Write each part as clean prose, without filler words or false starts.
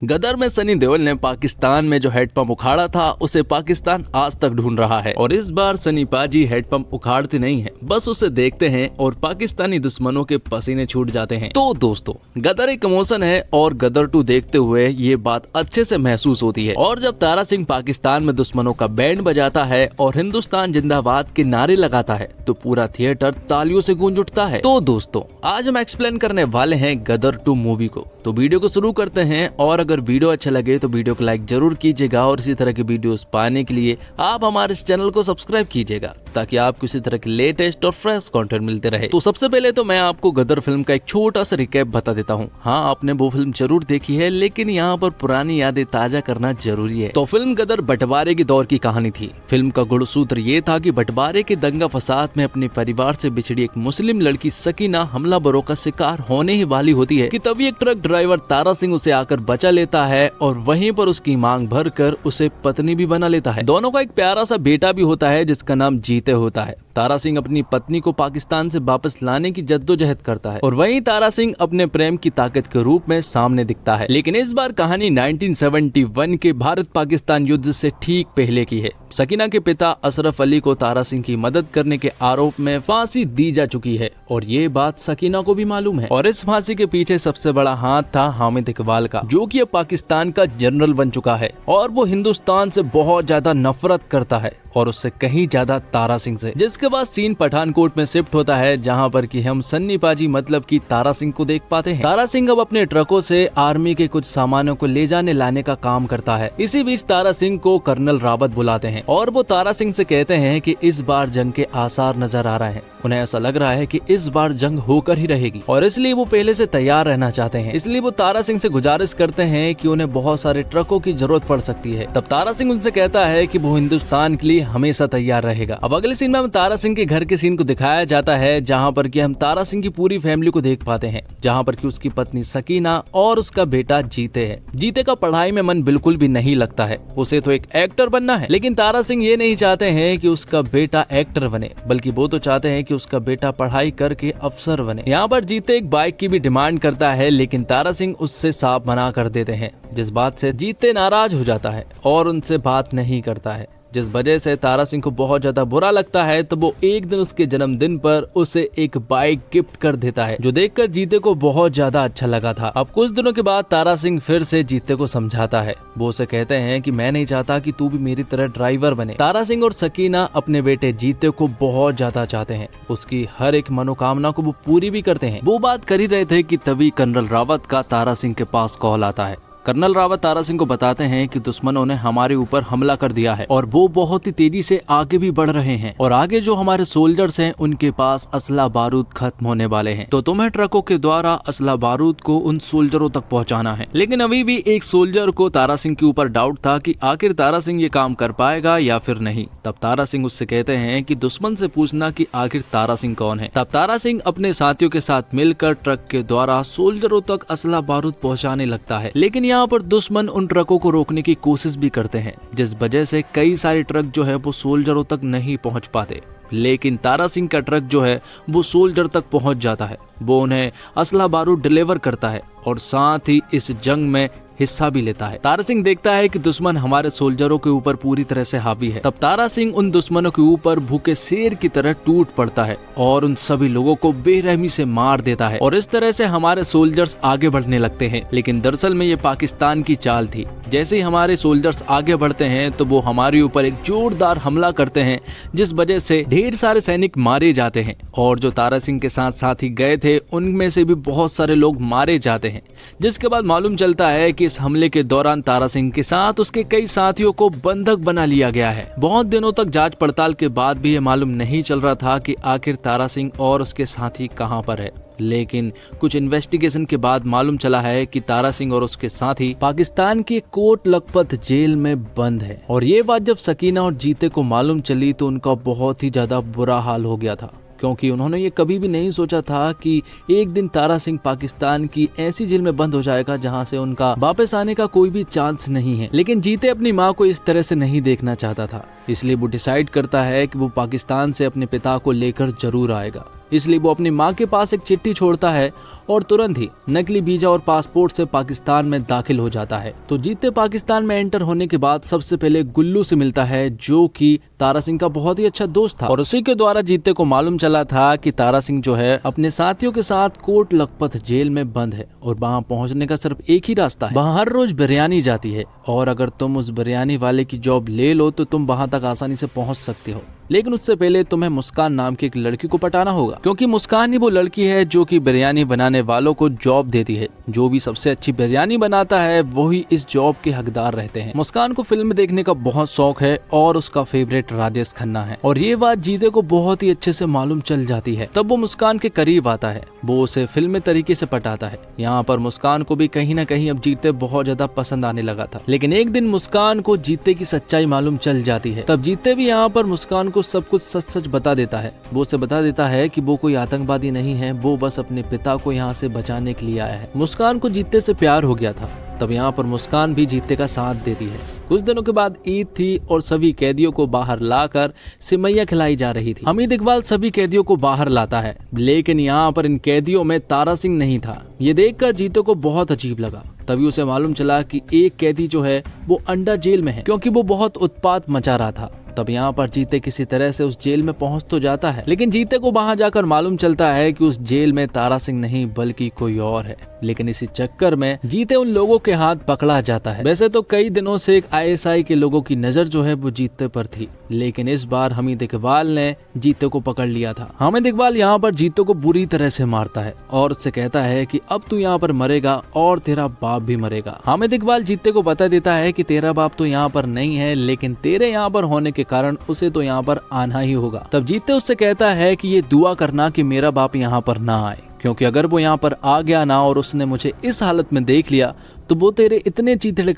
गदर में सनी देओल ने पाकिस्तान में जो हैंडपंप उखाड़ा था उसे पाकिस्तान आज तक ढूंढ रहा है और इस बार सनी पाजी हैंडपंप उखाड़ते नहीं हैं, बस उसे देखते हैं और पाकिस्तानी दुश्मनों के पसीने छूट जाते हैं। तो दोस्तों, गदर एक इमोशन है और गदर 2 देखते हुए ये बात अच्छे से महसूस होती है। और जब तारा सिंह पाकिस्तान में दुश्मनों का बैंड बजाता है और हिंदुस्तान जिंदाबाद के नारे लगाता है तो पूरा थिएटर तालियों से गूंज उठता है। तो दोस्तों, आज हम एक्सप्लेन करने वाले हैं गदर 2 मूवी को, तो वीडियो को शुरू करते हैं। और अगर वीडियो अच्छा लगे तो वीडियो को लाइक जरूर कीजिएगा और इसी तरह के वीडियोस पाने के लिए आप हमारे इस चैनल को सब्सक्राइब कीजिएगा ताकि आपको इसी तरह के लेटेस्ट और फ्रेश कंटेंट मिलते रहे। तो सबसे पहले तो मैं आपको गदर फिल्म का एक छोटा सा रिकैप बता देता हूँ। हाँ, आपने वो फिल्म जरूर देखी है, लेकिन यहाँ पर पुरानी यादें ताजा करना जरूरी है। तो फिल्म गदर बंटवारे के दौर की कहानी थी। फिल्म का गुणसूत्र ये था कि बंटवारे के दंगा फसाद में अपने परिवार से बिछड़ी एक मुस्लिम लड़की सकीना हमलावरों का शिकार होने ही वाली होती है कि तभी एक ट्रक ड्राइवर तारा सिंह उसे आकर बचा लेता है और वहीं पर उसकी मांग भरकर उसे पत्नी भी बना लेता है। दोनों का एक प्यारा सा बेटा भी होता है जिसका नाम जीते होता है। तारा सिंह अपनी पत्नी को पाकिस्तान से वापस लाने की जद्दोजहद करता है और वहीं तारा सिंह अपने प्रेम की ताकत के रूप में सामने दिखता है। लेकिन इस बार कहानी 1971 के भारत पाकिस्तान युद्ध से ठीक पहले की है। सकीना के पिता अशरफ अली को तारा सिंह की मदद करने के आरोप में फांसी दी जा चुकी है और ये बात सकीना को भी मालूम है। और इस फांसी के पीछे सबसे बड़ा हाथ था हामिद इकबाल का, जो कि अब पाकिस्तान का जनरल बन चुका है और वो हिंदुस्तान से बहुत ज्यादा नफरत करता है और उससे कहीं ज्यादा तारा सिंह से। जिसके बाद सीन पठानकोट में शिफ्ट होता है, जहां पर कि हम सन्नी पाजी मतलब कि तारा सिंह को देख पाते हैं। तारा सिंह अब अपने ट्रकों से आर्मी के कुछ सामानों को ले जाने लाने का काम करता है। इसी बीच तारा सिंह को कर्नल रावत बुलाते हैं और वो तारा सिंह से कहते हैं कि इस बार जंग के आसार नजर आ रहे हैं। उन्हें ऐसा लग रहा है कि इस बार जंग होकर ही रहेगी और इसलिए वो पहले से तैयार रहना चाहते हैं। इसलिए वो तारा सिंह से गुजारिश करते हैं कि उन्हें बहुत सारे ट्रकों की जरूरत पड़ सकती है। तब तारा सिंह उनसे कहता है कि वो हिंदुस्तान के लिए हमेशा तैयार रहेगा। अब अगले सीन में तारा सिंह के घर के सीन को दिखाया जाता है, जहाँ पर कि हम तारा सिंह की पूरी फैमिली को देख पाते हैं, जहाँ पर कि उसकी पत्नी सकीना और उसका बेटा जीते है। जीते का पढ़ाई में मन बिल्कुल भी नहीं लगता है, उसे तो एक एक्टर बनना है। लेकिन तारा सिंह ये नहीं चाहते हैं कि उसका बेटा एक्टर बने, बल्कि वो तो चाहते हैं कि उसका बेटा पढ़ाई करके अफसर बने। यहाँ पर जीते एक बाइक की भी डिमांड करता है, लेकिन तारा सिंह उससे साफ मना कर देते हैं, जिस बात से जीते नाराज हो जाता है और उनसे बात नहीं करता है, जिस वजह से तारा सिंह को बहुत ज्यादा बुरा लगता है। तो वो एक दिन उसके जन्मदिन पर उसे एक बाइक गिफ्ट कर देता है, जो देखकर जीते को बहुत ज्यादा अच्छा लगा था। अब कुछ दिनों के बाद तारा सिंह फिर से जीते को समझाता है। वो उसे कहते हैं कि मैं नहीं चाहता कि तू भी मेरी तरह ड्राइवर बने। तारा सिंह और सकीना अपने बेटे जीते को बहुत ज्यादा चाहते हैं, उसकी हर एक मनोकामना को वो पूरी भी करते हैं। वो बात कर ही रहे थे कि तभी कर्नल रावत का तारा सिंह के पास कॉल आता है। कर्नल रावत तारा सिंह को बताते हैं कि दुश्मनों ने हमारे ऊपर हमला कर दिया है और वो बहुत ही तेजी से आगे भी बढ़ रहे हैं और आगे जो हमारे सोल्जर्स हैं उनके पास असला बारूद खत्म होने वाले हैं। तो तुम्हें ट्रकों के द्वारा असला बारूद को उन सोल्जरों तक पहुंचाना है। लेकिन अभी भी एक सोल्जर को तारा सिंह के ऊपर डाउट था कि आखिर तारा सिंह ये काम कर पाएगा या फिर नहीं। तब तारा सिंह उससे कहते हैं कि दुश्मन से पूछना कि आखिर तारा सिंह कौन है। तब तारा सिंह अपने साथियों के साथ मिलकर ट्रक के द्वारा सोल्जरों तक असला बारूद पहुँचाने लगता है। लेकिन यहाँ पर दुश्मन उन ट्रकों को रोकने की कोशिश भी करते हैं, जिस वजह से कई सारे ट्रक जो है वो सोल्जरों तक नहीं पहुंच पाते। लेकिन तारा सिंह का ट्रक जो है वो सोल्जर तक पहुंच जाता है। वो उन्हें असला बारूद डिलीवर करता है और साथ ही इस जंग में हिस्सा भी लेता है। तारा सिंह देखता है कि दुश्मन हमारे सोल्जरों के ऊपर पूरी तरह से हावी है। तब तारा सिंह उन दुश्मनों के ऊपर भूखे शेर की तरह टूट पड़ता है और उन सभी लोगों को बेरहमी से मार देता है और इस तरह से हमारे सोल्जर्स आगे बढ़ने लगते हैं। लेकिन दरअसल में ये पाकिस्तान की चाल थी। जैसे ही हमारे सोल्जर्स आगे बढ़ते हैं तो वो हमारे ऊपर एक जोरदार हमला करते हैं, जिस वजह से ढेर सारे सैनिक मारे जाते हैं और जो तारा सिंह के साथ साथ ही गए थे उनमें से भी बहुत सारे लोग मारे जाते हैं। जिसके बाद मालूम चलता है कि इस हमले के दौरान तारा सिंह के साथ उसके कई साथियों को बंधक बना लिया गया है। बहुत दिनों तक जांच पड़ताल के बाद भी ये मालूम नहीं चल रहा था कि आखिर तारा सिंह और उसके साथी कहां पर है। लेकिन कुछ इन्वेस्टिगेशन के बाद मालूम चला है कि तारा सिंह और उसके साथी पाकिस्तान की कोट लखपत जेल में बंद है। और ये बात जब सकीना और जीते को मालूम चली तो उनका बहुत ही ज्यादा बुरा हाल हो गया था, क्योंकि उन्होंने ये कभी भी नहीं सोचा था कि एक दिन तारा सिंह पाकिस्तान की ऐसी जेल में बंद हो जाएगा जहां से उनका वापस आने का कोई भी चांस नहीं है। लेकिन जीते अपनी माँ को इस तरह से नहीं देखना चाहता था। इसलिए वो डिसाइड करता है कि वो पाकिस्तान से अपने पिता को लेकर जरूर आएगा। इसलिए वो अपनी माँ के पास एक चिट्ठी छोड़ता है और तुरंत ही नकली वीजा और पासपोर्ट से पाकिस्तान में दाखिल हो जाता है। तो जीते पाकिस्तान में एंटर होने के बाद सबसे पहले गुल्लू से मिलता है, जो कि तारा सिंह का बहुत ही अच्छा दोस्त था, और उसी के द्वारा जीते को मालूम चला था कि तारा सिंह जो है अपने साथियों के साथ कोट लखपत जेल में बंद है और वहाँ पहुँचने का सिर्फ एक ही रास्ता है। वहाँ हर रोज बिरयानी जाती है और अगर तुम उस बिरयानी वाले की जॉब ले लो तो तुम वहाँ तक आसानी से पहुँच सकते हो, लेकिन उससे पहले तुम्हें मुस्कान नाम की एक लड़की को पटाना होगा, क्योंकि मुस्कान ही वो लड़की है जो कि बिरयानी बनाने वालों को जॉब देती है। जो भी सबसे अच्छी बिरयानी बनाता है वही इस जॉब के हकदार रहते हैं। मुस्कान को फिल्म देखने का बहुत शौक है और उसका फेवरेट राजेश खन्ना है, और ये बात जीते को बहुत ही अच्छे से मालूम चल जाती है। तब वो मुस्कान के करीब आता है, वो उसे फिल्मी तरीके से पटाता है। यहाँ पर मुस्कान को भी कहीं न कहीं अब जीते बहुत ज्यादा पसंद आने लगा था, लेकिन एक दिन मुस्कान को जीते की सच्चाई मालूम चल जाती है। तब जीते भी यहाँ पर मुस्कान को सब कुछ सच सच बता देता है। वो उसे बता देता है कि वो कोई आतंकवादी नहीं है, वो बस अपने पिता को यहाँ से बचाने के लिए आया है। मुस्कान को जीते से प्यार हो गया था। तब यहाँ पर मुस्कान भी जीते का साथ देती है। कुछ दिनों के बाद ईद थी और सभी कैदियों को बाहर लाकर सिमैया खिलाई जा रही थी। हमीद इकबाल सभी कैदियों को बाहर लाता है, लेकिन यहाँ पर इन कैदियों में तारा सिंह नहीं था। ये देखकर जीते को बहुत अजीब लगा। तभी उसे मालूम चला कि एक कैदी जो है वो अंडर जेल में है, क्योंकि वो बहुत उत्पात मचा रहा था। तब यहाँ पर जीते किसी तरह से उस जेल में पहुंच तो जाता है, लेकिन जीते को वहां जाकर मालूम चलता है कि उस जेल में तारा सिंह नहीं बल्कि कोई और है। लेकिन इसी चक्कर में जीते उन लोगों के हाथ पकड़ा जाता है। वैसे तो कई दिनों से एक ISI के लोगों की नजर जो है वो जीते पर थी, लेकिन इस बार हमीद इकबाल ने जीते को पकड़ लिया था। हमीद इकबाल यहाँ पर जीते को बुरी तरह से मारता है और उससे कहता है कि अब तू यहाँ पर मरेगा और तेरा बाप भी मरेगा। हमीद इकबाल जीते को बता देता है कि तेरा बाप तो यहाँ पर नहीं है, लेकिन तेरे यहाँ पर होने के कारण उसे तो यहाँ पर आना ही होगा। तब जीते उससे कहता है कि ये दुआ करना कि मेरा बाप यहाँ पर ना आए, क्योंकि अगर वो यहाँ पर आ गया ना और उसने मुझे इस हालत में देख लिया तो वो तेरे इतने चीथड़े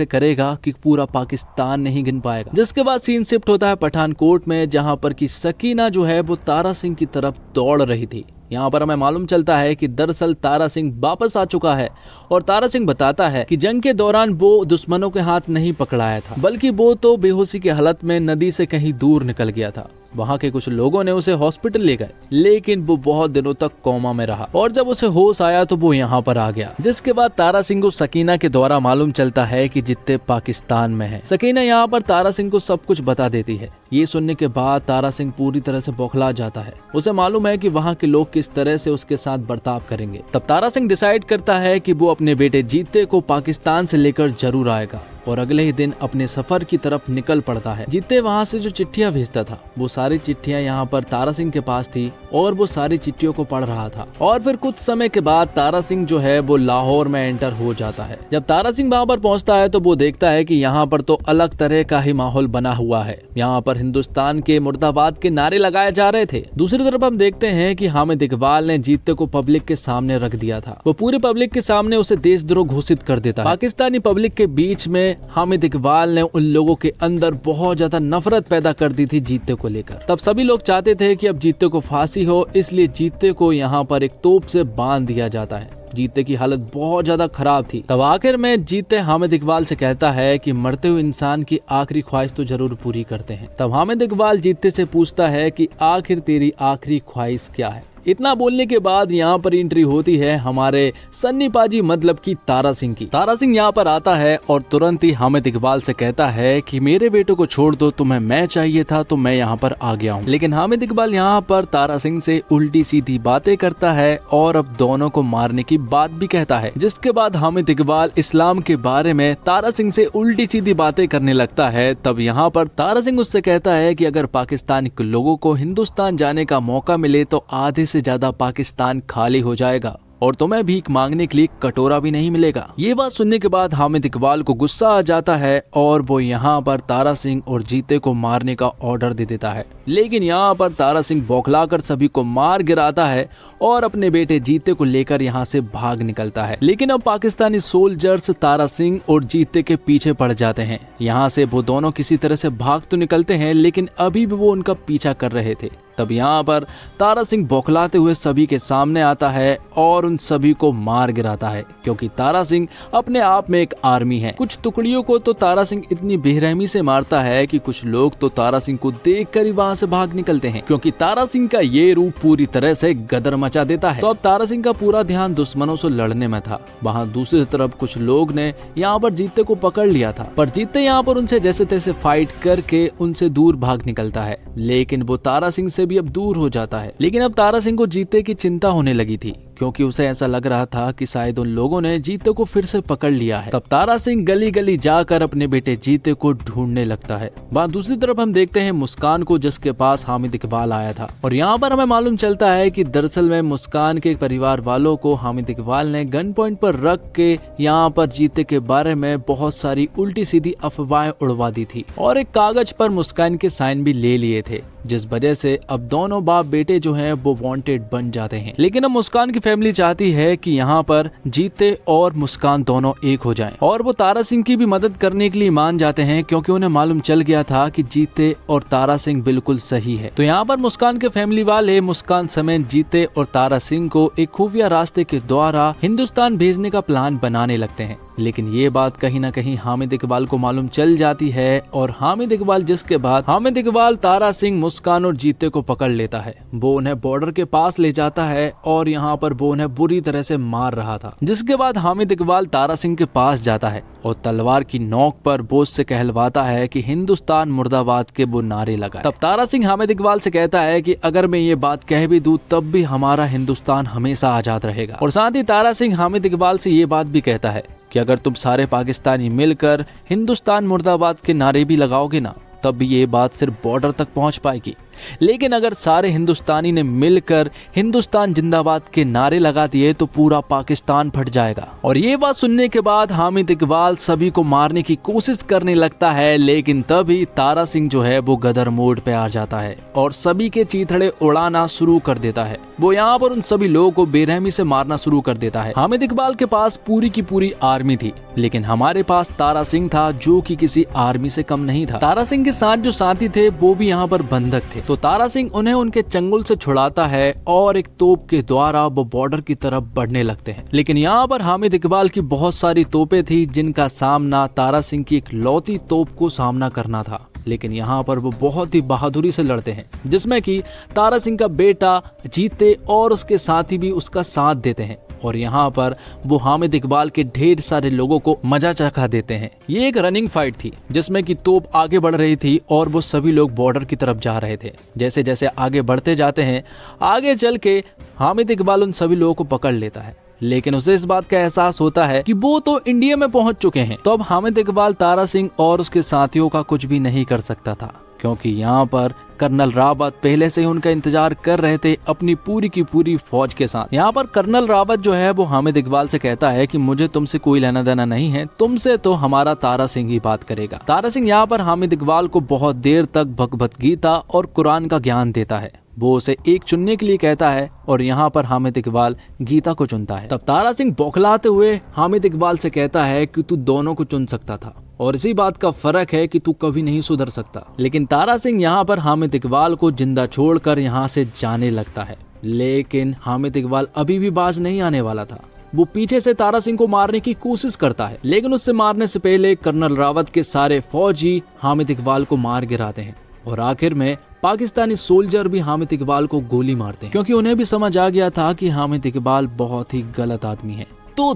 करेगा कि पूरा पाकिस्तान नहीं गिन पाएगा। जिसके बाद सीन शिफ्ट होता है पठानकोट में, जहाँ पर की सकीना जो है वो तारा सिंह की तरफ दौड़ रही थी। यहाँ पर हमें मालूम चलता है कि दरअसल तारा सिंह वापस आ चुका है, और तारा सिंह बताता है कि जंग के दौरान वो दुश्मनों के हाथ नहीं पकड़ाया था, बल्कि वो तो बेहोशी की हालत में नदी से कहीं दूर निकल गया था। वहाँ के कुछ लोगों ने उसे हॉस्पिटल ले गए, लेकिन वो बहुत दिनों तक कोमा में रहा, और जब उसे होश आया तो वो यहाँ पर आ गया। जिसके बाद तारा सिंह को सकीना के द्वारा मालूम चलता है कि जित्ते पाकिस्तान में है। सकीना यहाँ पर तारा सिंह को सब कुछ बता देती है। ये सुनने के बाद तारा सिंह पूरी तरह से बौखला जाता है। उसे मालूम है कि वहाँ के लोग किस तरह से उसके साथ बर्ताव करेंगे। तब तारा सिंह डिसाइड करता है कि वो अपने बेटे जीते को पाकिस्तान से लेकर जरूर आएगा, और अगले ही दिन अपने सफर की तरफ निकल पड़ता है। जीते वहाँ से जो चिट्ठियां भेजता था वो सारी चिट्ठियां यहाँ पर तारा सिंह के पास थी, और वो सारी चिट्ठियों को पढ़ रहा था। और फिर कुछ समय के बाद तारा सिंह जो है वो लाहौर में एंटर हो जाता है। जब तारा सिंह वहाँ पर पहुँचता है तो वो देखता है कि यहाँ पर तो अलग तरह का ही माहौल बना हुआ है। यहाँ पर हिंदुस्तान के मुर्दाबाद के नारे लगाए जा रहे थे। दूसरी तरफ हम देखते हैं कि हामिद इकबाल ने जीते को पब्लिक के सामने रख दिया था। वो पूरी पब्लिक के सामने उसे देशद्रोह घोषित कर देता है। पाकिस्तानी पब्लिक के बीच में हामिद इकबाल ने उन लोगों के अंदर बहुत ज्यादा नफरत पैदा कर दी थी जीते को लेकर। तब सभी लोग चाहते थे कि अब जीते को फांसी हो, इसलिए जीते को यहाँ पर एक तोप से बांध दिया जाता है। जीते की हालत बहुत ज्यादा खराब थी। तब आखिर में जीते हामिद इकबाल से कहता है कि मरते हुए इंसान की आखिरी ख्वाहिश तो जरूर पूरी करते हैं। तब हामिद इकबाल जीते से पूछता है कि आखिर तेरी आखिरी ख्वाहिश क्या है। इतना बोलने के बाद यहाँ पर एंट्री होती है हमारे सन्नी पाजी मतलब की तारा सिंह की। तारा सिंह यहाँ पर आता है और तुरंत ही हामिद इकबाल से कहता है कि मेरे बेटे को छोड़ दो, तुम्हें मैं चाहिए था तो मैं यहाँ पर आ गया हूँ। लेकिन हामिद इकबाल यहाँ पर तारा सिंह से उल्टी सीधी बातें करता है और अब दोनों को मारने की बात भी कहता है। जिसके बाद हामिद इकबाल इस्लाम के बारे में तारा सिंह से उल्टी सीधी बातें करने लगता है। तब यहाँ पर तारा सिंह उससे कहता है कि अगर पाकिस्तानी लोगों को हिंदुस्तान जाने का मौका मिले तो आधे से ज्यादा पाकिस्तान खाली हो जाएगा और तुम्हें भीख मांगने के लिए कटोरा भी नहीं मिलेगा। ये बात सुनने के बाद हामिद इकबाल को गुस्सा आ जाता है और वो यहाँ पर तारा सिंह और जीते को मारने का ऑर्डर दे देता है। लेकिन यहाँ पर तारा सिंह बौखलाकर सभी को मार गिराता है और अपने बेटे जीते को लेकर यहाँ से भाग निकलता है। लेकिन अब पाकिस्तानी सोल्जर्स तारा सिंह और जीते के पीछे पड़ जाते हैं। यहाँ से वो दोनों किसी तरह से भाग तो निकलते हैं, लेकिन अभी भी वो उनका पीछा कर रहे थे। तब यहाँ पर तारा सिंह बौखलाते हुए सभी के सामने आता है और उन सभी को मार गिराता है, क्योंकि तारा सिंह अपने आप में एक आर्मी है। कुछ टुकड़ियों को तो तारा सिंह इतनी बेरहमी से मारता है कि कुछ लोग तो तारा सिंह को देखकर ही वहाँ से भाग निकलते हैं, क्योंकि तारा सिंह का ये रूप पूरी तरह से गदर मचा देता है। तो अब तारा सिंह का पूरा ध्यान दुश्मनों से लड़ने में था। वहाँ दूसरी तरफ कुछ लोग ने यहाँ पर जीते को पकड़ लिया था, पर जीते यहाँ पर उनसे जैसे तैसे फाइट करके उनसे दूर भाग निकलता है। लेकिन वो तारा सिंह से भी अब दूर हो जाता है। लेकिन अब तारा सिंह को जीते की चिंता होने लगी थी, क्योंकि उसे ऐसा लग रहा था कि शायद उन लोगों ने जीते को फिर से पकड़ लिया है। तब तारा सिंह गली गली जाकर अपने बेटे जीते को ढूंढने लगता है। वहाँ दूसरी तरफ हम देखते हैं मुस्कान को, जिसके पास हामिद इकबाल आया था। और यहाँ पर हमें मालूम चलता है कि दरअसल में मुस्कान के परिवार वालों को हामिद इकबाल ने गन पॉइंट पर रख के यहाँ पर जीते के बारे में बहुत सारी उल्टी सीधी अफवाहें उड़वा दी थी और एक कागज पर मुस्कान के साइन भी ले लिए थे, जिस वजह से अब दोनों बाप बेटे जो हैं वो वांटेड बन जाते हैं। लेकिन अब मुस्कान की फैमिली चाहती है कि यहाँ पर जीते और मुस्कान दोनों एक हो जाएं, और वो तारा सिंह की भी मदद करने के लिए मान जाते हैं, क्योंकि उन्हें मालूम चल गया था कि जीते और तारा सिंह बिल्कुल सही है। तो यहाँ पर मुस्कान के फैमिली वाले मुस्कान समेत जीते और तारा सिंह को एक खुफिया रास्ते के द्वारा हिंदुस्तान भेजने का प्लान बनाने लगते हैं। लेकिन ये बात कहीं ना कहीं हामिद इकबाल को मालूम चल जाती है, और हामिद इकबाल तारा सिंह, मुस्कान और जीते को पकड़ लेता है। वो उन्हें बॉर्डर के पास ले जाता है और यहाँ पर वो उन्हें बुरी तरह से मार रहा था। जिसके बाद हामिद इकबाल तारा सिंह के पास जाता है और तलवार की नोक पर बोझ से कहलवाता है कि हिंदुस्तान मुर्दाबाद के वो नारे लगाए। तब तारा सिंह हामिद इकबाल से कहता है कि अगर मैं ये बात कह भी दूं तब भी हमारा हिंदुस्तान हमेशा आजाद रहेगा। और साथ ही तारा सिंह हामिद इकबाल से ये बात भी कहता है कि अगर तुम सारे पाकिस्तानी मिलकर हिंदुस्तान मुर्दाबाद के नारे भी लगाओगे ना, तब भी ये बात सिर्फ बॉर्डर तक पहुंच पाएगी। लेकिन अगर सारे हिंदुस्तानी ने मिलकर हिंदुस्तान जिंदाबाद के नारे लगा दिए तो पूरा पाकिस्तान फट जाएगा। और ये बात सुनने के बाद हामिद इकबाल सभी को मारने की कोशिश करने लगता है, लेकिन तभी तारा सिंह जो है वो गदर मोड पे आ जाता है और सभी के चीथड़े उड़ाना शुरू कर देता है। वो यहाँ पर उन सभी लोगों को बेरहमी से मारना शुरू कर देता है। हामिद इकबाल के पास पूरी की पूरी आर्मी थी, लेकिन हमारे पास तारा सिंह था जो कि किसी आर्मी से कम नहीं था। तारा सिंह के साथ जो साथी थे वो भी यहाँ पर बंधक थे। तो तारा सिंह उन्हें उनके चंगुल से छुड़ाता है और एक तोप के द्वारा वो बॉर्डर की तरफ बढ़ने लगते हैं। लेकिन यहाँ पर हामिद इकबाल की बहुत सारी तोपें थी जिनका सामना तारा सिंह की एक लौती तोप को सामना करना था। लेकिन यहाँ पर वो बहुत ही बहादुरी से लड़ते हैं, जिसमें कि तारा सिंह का बेटा जीते और उसके साथी भी उसका साथ देते हैं। और यहाँ पर वो हामिद इकबाल के ढेर सारे लोगों को मजा चखा देते हैं। ये एक रनिंग फाइट थी जिसमें कि तोप आगे बढ़ रही थी और वो सभी लोग बॉर्डर की तरफ जा रहे थे। जैसे जैसे आगे बढ़ते जाते हैं, आगे चल के हामिद इकबाल उन सभी लोगों को पकड़ लेता है। लेकिन उसे इस बात का एहसास होता है कि वो तो इंडिया में पहुंच चुके हैं। तो अब हामिद इकबाल तारा सिंह और उसके साथियों का कुछ भी नहीं कर सकता था, क्योंकि यहाँ पर कर्नल रावत पहले से ही उनका इंतजार कर रहे थे अपनी पूरी की पूरी फौज के साथ। यहाँ पर कर्नल रावत जो है वो हामिद इकबाल से कहता है कि मुझे तुमसे कोई लेना देना नहीं है, तुमसे तो हमारा तारा सिंह ही बात करेगा। तारा सिंह यहाँ पर हामिद इकबाल को बहुत देर तक भगवत गीता और कुरान का ज्ञान देता है। वो उसे एक चुनने के लिए कहता है और यहाँ पर हामिद इकबाल गीता को चुनता है। तब तारा सिंह बौखलाते हुए हामिद इकबाल से कहता है कि तू दोनों को चुन सकता था और इसी बात का फर्क है कि तू कभी नहीं सुधर सकता। लेकिन तारा सिंह यहाँ पर हामिद इकबाल को जिंदा छोड़कर यहाँ से जाने लगता है। लेकिन हामिद इकबाल अभी भी बाज नहीं आने वाला था। वो पीछे से तारा सिंह को मारने की कोशिश करता है, लेकिन उससे मारने से पहले कर्नल रावत के सारे फौजी हामिद इकबाल को मार गिराते हैं। और आखिर में पाकिस्तानी सोल्जर भी हामिद इकबाल को गोली मारते हैं, क्योंकि उन्हें भी समझ आ गया था कि हामिद इकबाल बहुत ही गलत आदमी है। तो